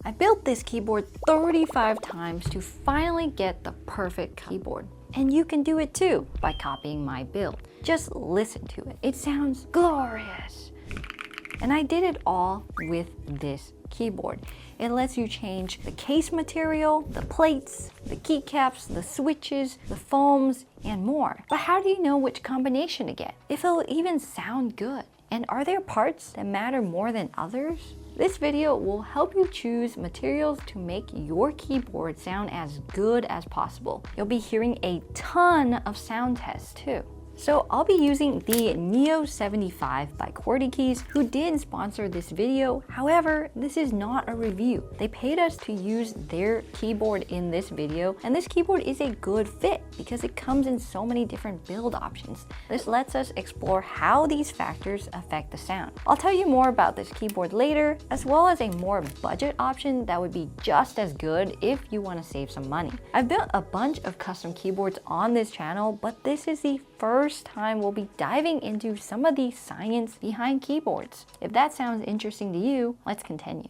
I built this keyboard 35 times to finally get the perfect keyboard. And you can do it too by copying my build. Just listen to it. It sounds glorious. And I did it all with this keyboard. It lets you change the case material, the plates, the keycaps, the switches, the foams, and more. But how do you know which combination to get? If it'll even sound good? And are there parts that matter more than others? This video will help you choose materials to make your keyboard sound as good as possible. You'll be hearing a ton of sound tests too. So I'll be using the Neo75 by QWERTY Keys, who did sponsor this video. However, this is not a review. They paid us to use their keyboard in this video, and this keyboard is a good fit because it comes in so many different build options. This lets us explore how these factors affect the sound. I'll tell you more about this keyboard later, as well as a more budget option that would be just as good if you want to save some money. I've built a bunch of custom keyboards on this channel, but this is the first time we'll be diving into some of the science behind keyboards. If that sounds interesting to you, let's continue.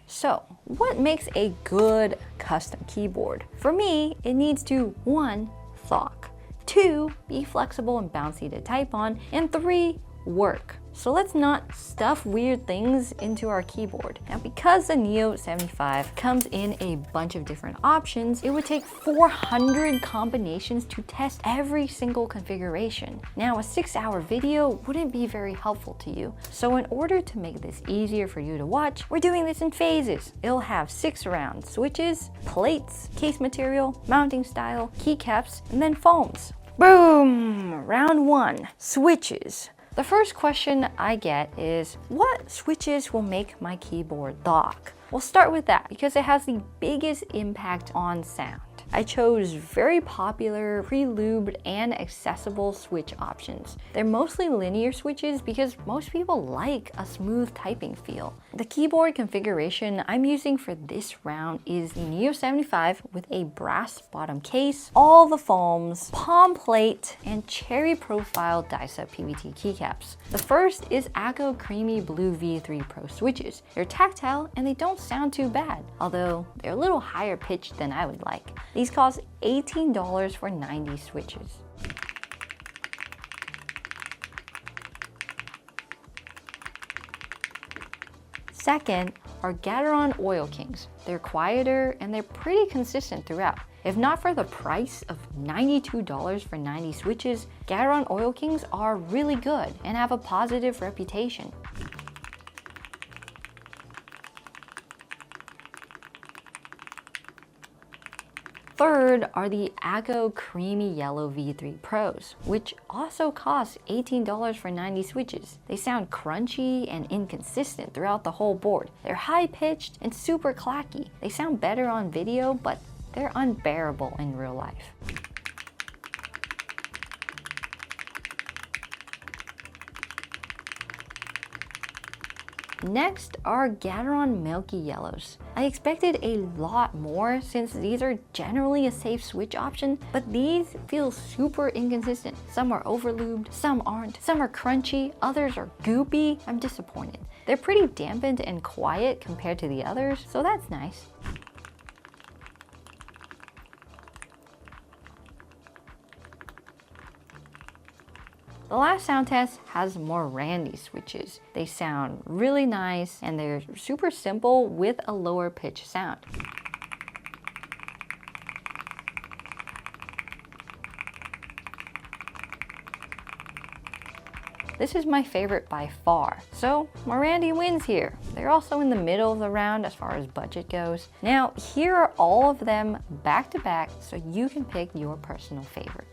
So, what makes a good custom keyboard? For me, it needs to 1. Thock, 2. Be flexible and bouncy to type on, and 3. Work. So let's not stuff weird things into our keyboard. Now, because the Neo75 comes in a bunch of different options, it would take 400 combinations to test every single configuration. Now, a 6-hour video wouldn't be very helpful to you. So in order to make this easier for you to watch, we're doing this in phases. It'll have 6 rounds: switches, plates, case material, mounting style, keycaps, and then foams. Boom! Round 1, switches. The first question I get is, what switches will make my keyboard thock? We'll start with that because it has the biggest impact on sound. I chose very popular, pre-lubed, and accessible switch options. They're mostly linear switches because most people like a smooth typing feel. The keyboard configuration I'm using for this round is the Neo75 with a brass bottom case, all the foams, palm plate, and cherry profile die-set PVT keycaps. The first is Acco Creamy Blue V3 Pro switches. They're tactile and they don't sound too bad, although they're a little higher pitched than I would like. These cost $18 for 90 switches. Second are Gateron Oil Kings. They're quieter and they're pretty consistent throughout. If not for the price of $92 for 90 switches, Gateron Oil Kings are really good and have a positive reputation. Third are the Acco Creamy Yellow V3 Pros, which also cost $18 for 90 switches. They sound crunchy and inconsistent throughout the whole board. They're high-pitched and super clacky. They sound better on video, but they're unbearable in real life. Next are Gateron Milky Yellows. I expected a lot more since these are generally a safe switch option, but these feel super inconsistent. Some are overlubed, some aren't, some are crunchy, others are goopy. I'm disappointed. They're pretty dampened and quiet compared to the others, so that's nice. The last sound test has more Randy switches. They sound really nice and they're super simple with a lower pitch sound. This is my favorite by far, so Randy wins here. They're also in the middle of the round as far as budget goes. Now, here are all of them back to back so you can pick your personal favorite.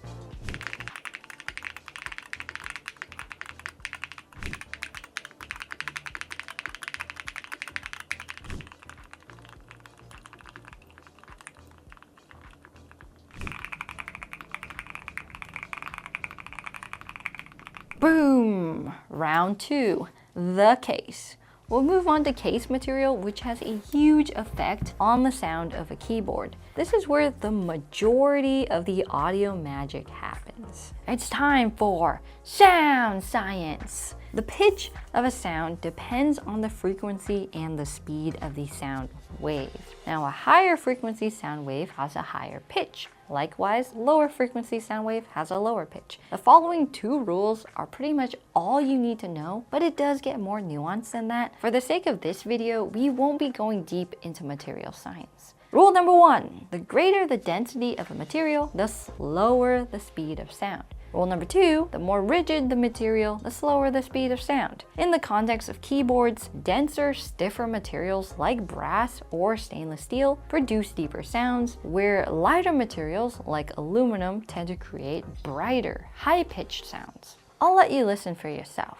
Boom! Round 2, the case. We'll move on to case material, which has a huge effect on the sound of a keyboard. This is where the majority of the audio magic happens. It's time for sound science. The pitch of a sound depends on the frequency and the speed of the sound wave. Now, a higher frequency sound wave has a higher pitch. Likewise, lower frequency sound wave has a lower pitch. The following two rules are pretty much all you need to know, but it does get more nuanced than that. For the sake of this video, we won't be going deep into material science. Rule number 1, the greater the density of a material, the slower the speed of sound. Rule number 2, the more rigid the material, the slower the speed of sound. In the context of keyboards, denser, stiffer materials like brass or stainless steel produce deeper sounds, where lighter materials like aluminum tend to create brighter, high-pitched sounds. I'll let you listen for yourself.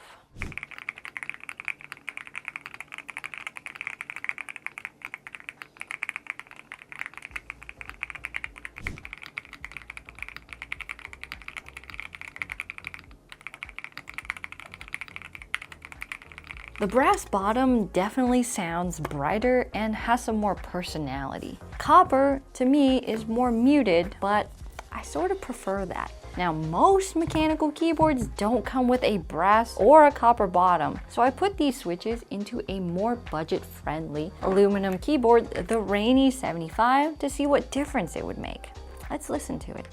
The brass bottom definitely sounds brighter and has some more personality. Copper, to me, is more muted, but I sort of prefer that. Now, most mechanical keyboards don't come with a brass or a copper bottom, so I put these switches into a more budget-friendly aluminum keyboard, the Neo75, to see what difference it would make. Let's listen to it.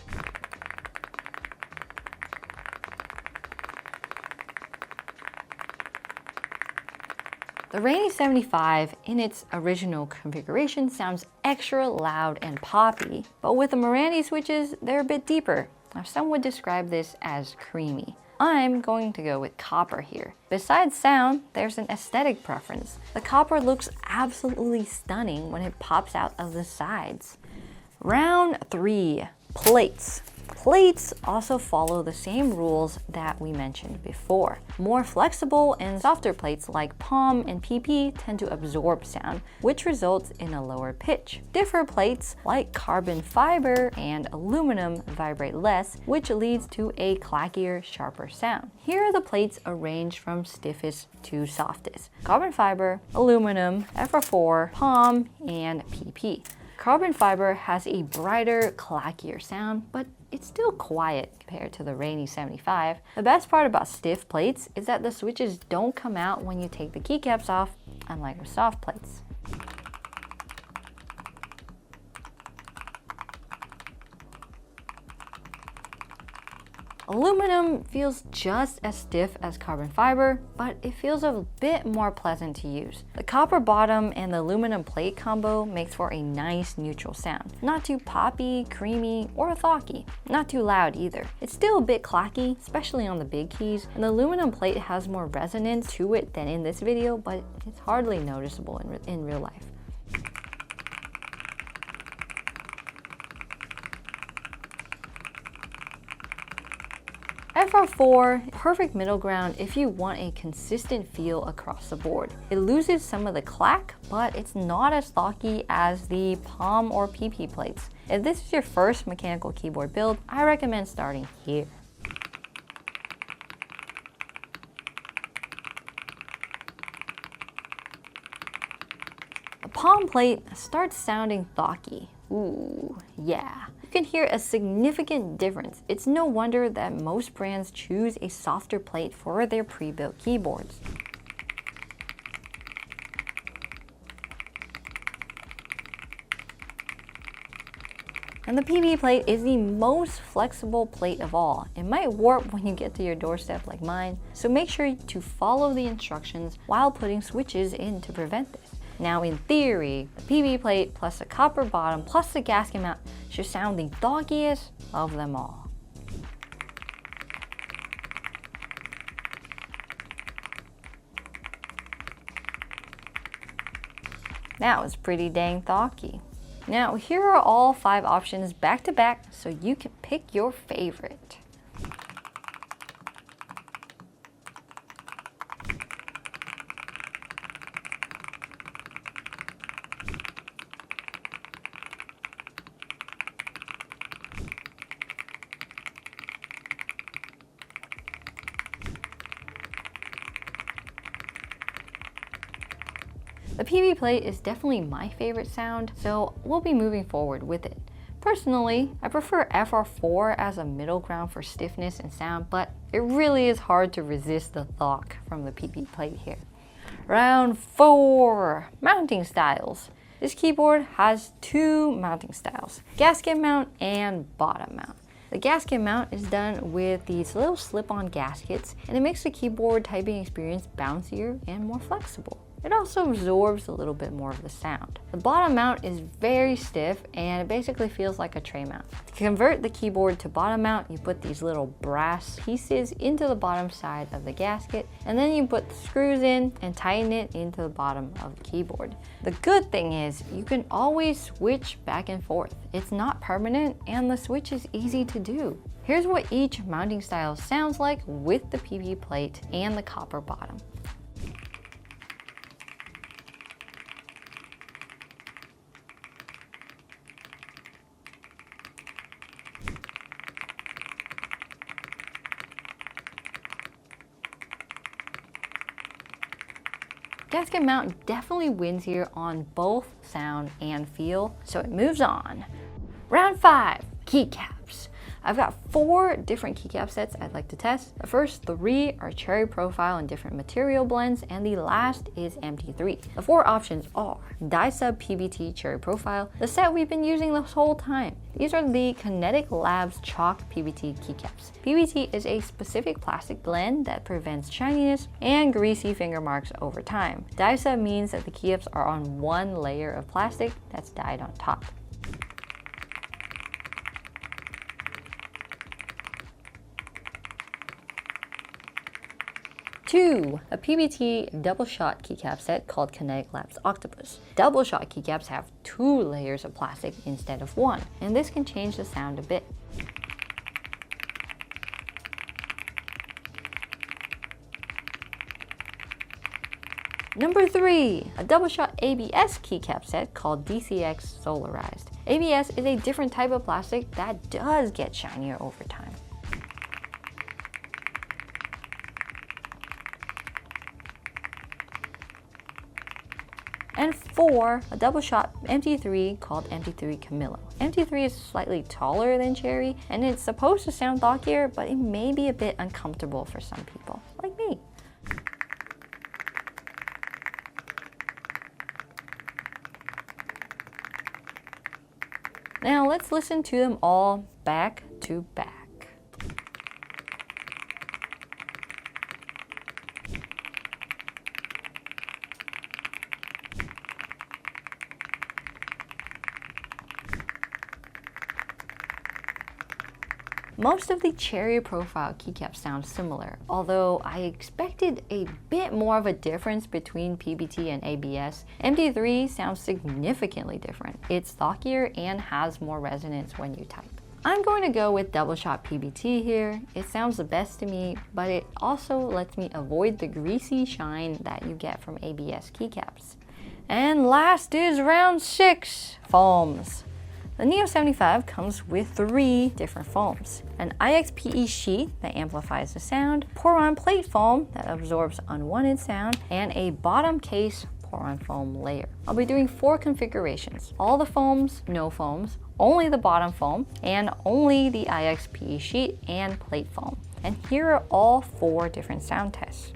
The Neo75 in its original configuration sounds extra loud and poppy, but with the Marandi switches, they're a bit deeper. Now, some would describe this as creamy. I'm going to go with copper here. Besides sound, there's an aesthetic preference. The copper looks absolutely stunning when it pops out of the sides. Round 3, plates. Plates also follow the same rules that we mentioned before. More flexible and softer plates like palm and PP tend to absorb sound, which results in a lower pitch. Stiffer plates like carbon fiber and aluminum vibrate less, which leads to a clackier, sharper sound. Here are the plates arranged from stiffest to softest: carbon fiber, aluminum, FR4, palm, and PP. Carbon fiber has a brighter, clackier sound, but it's still quiet compared to the Neo75. The best part about stiff plates is that the switches don't come out when you take the keycaps off, unlike with soft plates. Aluminum feels just as stiff as carbon fiber, but it feels a bit more pleasant to use. The copper bottom and the aluminum plate combo makes for a nice neutral sound. Not too poppy, creamy, or thocky. Not too loud either. It's still a bit clacky, especially on the big keys, and the aluminum plate has more resonance to it than in this video, but it's hardly noticeable in real life. FR4, perfect middle ground if you want a consistent feel across the board. It loses some of the clack, but it's not as thocky as the palm or PP plates. If this is your first mechanical keyboard build, I recommend starting here. The palm plate starts sounding thocky. Ooh, yeah. You can hear a significant difference. It's no wonder that most brands choose a softer plate for their pre-built keyboards. And the PP plate is the most flexible plate of all. It might warp when you get to your doorstep like mine, so make sure to follow the instructions while putting switches in to prevent this. Now, in theory, the PP plate plus the copper bottom plus the gasket mount should sound the thockiest of them all. That was pretty dang thocky. Now, here are all 5 options back to back so you can pick your favorite. The PV plate is definitely my favorite sound, so we'll be moving forward with it. Personally, I prefer FR4 as a middle ground for stiffness and sound, but it really is hard to resist the thock from the PP plate here. Round 4, mounting styles. This keyboard has 2 mounting styles, gasket mount and bottom mount. The gasket mount is done with these little slip-on gaskets, and it makes the keyboard typing experience bouncier and more flexible. It also absorbs a little bit more of the sound. The bottom mount is very stiff and it basically feels like a tray mount. To convert the keyboard to bottom mount, you put these little brass pieces into the bottom side of the gasket, and then you put the screws in and tighten it into the bottom of the keyboard. The good thing is you can always switch back and forth. It's not permanent and the switch is easy to do. Here's what each mounting style sounds like with the PP plate and the copper bottom. Gasket mount definitely wins here on both sound and feel, so it moves on. Round 5, keycaps. I've got 4 different keycap sets I'd like to test. The first 3 are cherry profile and different material blends, and the last is MT3. The 4 options are die-sub PBT cherry profile, the set we've been using this whole time. These are the Kinetic Labs chalk PBT keycaps. PBT is a specific plastic blend that prevents shininess and greasy finger marks over time. Die-sub means that the keycaps are on one layer of plastic that's dyed on top. Two, a PBT double shot keycap set called Kinetic Labs Octopus. Double shot keycaps have 2 layers of plastic instead of 1, and this can change the sound a bit. Number 3, a double shot ABS keycap set called DCX Solarized. ABS is a different type of plastic that does get shinier over time. And 4, a double shot MT3 called MT3 Camillo. MT3 is slightly taller than cherry and it's supposed to sound thockier, but it may be a bit uncomfortable for some people, like me. Now let's listen to them all back to back. Most of the cherry profile keycaps sound similar, although I expected a bit more of a difference between PBT and ABS. MT3 sounds significantly different. It's thockier and has more resonance when you type. I'm going to go with double shot PBT here. It sounds the best to me, but it also lets me avoid the greasy shine that you get from ABS keycaps. And last is round 6, foams. The Neo75 comes with 3 different foams. An IXPE sheet that amplifies the sound, pour-on plate foam that absorbs unwanted sound, and a bottom case pour-on foam layer. I'll be doing 4 configurations. All the foams, no foams, only the bottom foam, and only the IXPE sheet and plate foam. And here are all 4 different sound tests.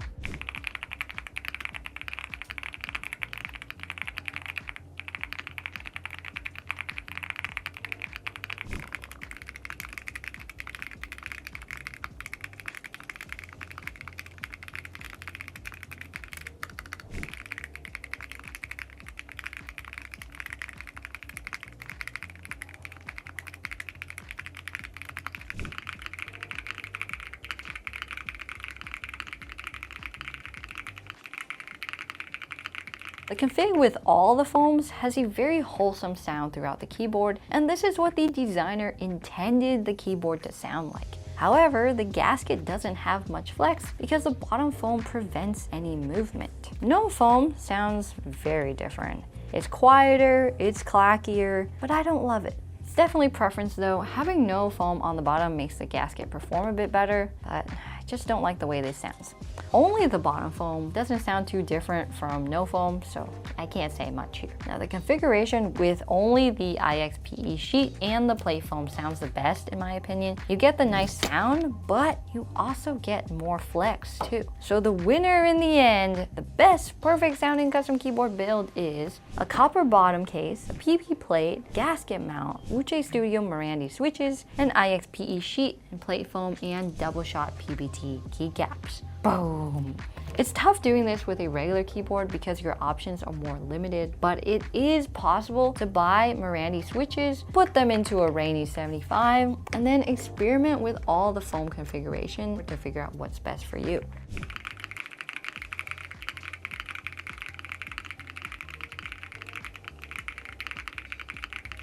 The config with all the foams has a very wholesome sound throughout the keyboard, and this is what the designer intended the keyboard to sound like. However, the gasket doesn't have much flex because the bottom foam prevents any movement. No foam sounds very different. It's quieter, it's clackier, but I don't love it. It's definitely preference though. Having no foam on the bottom makes the gasket perform a bit better, but just don't like the way this sounds. Only the bottom foam doesn't sound too different from no foam, so I can't say much here. Now the configuration with only the IXPE sheet and the plate foam sounds the best in my opinion. You get the nice sound, but you also get more flex too. So the winner in the end, the best perfect sounding custom keyboard build is a copper bottom case, a PP plate, gasket mount, Uche Studio Marandi switches, an IXPE sheet and plate foam, and double shot PBT keycaps. Boom! It's tough doing this with a regular keyboard because your options are more limited, but it is possible to buy Marandi switches, put them into a Neo75, and then experiment with all the foam configuration to figure out what's best for you.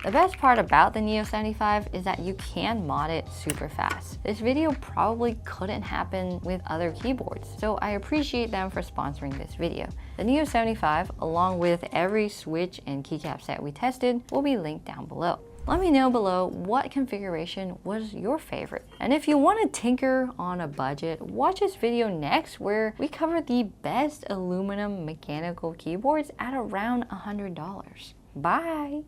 The best part about the Neo75 is that you can mod it super fast. This video probably couldn't happen with other keyboards, so I appreciate them for sponsoring this video. The Neo75, along with every switch and keycap set we tested, will be linked down below. Let me know below what configuration was your favorite. And if you want to tinker on a budget, watch this video next where we cover the best aluminum mechanical keyboards at around $100. Bye!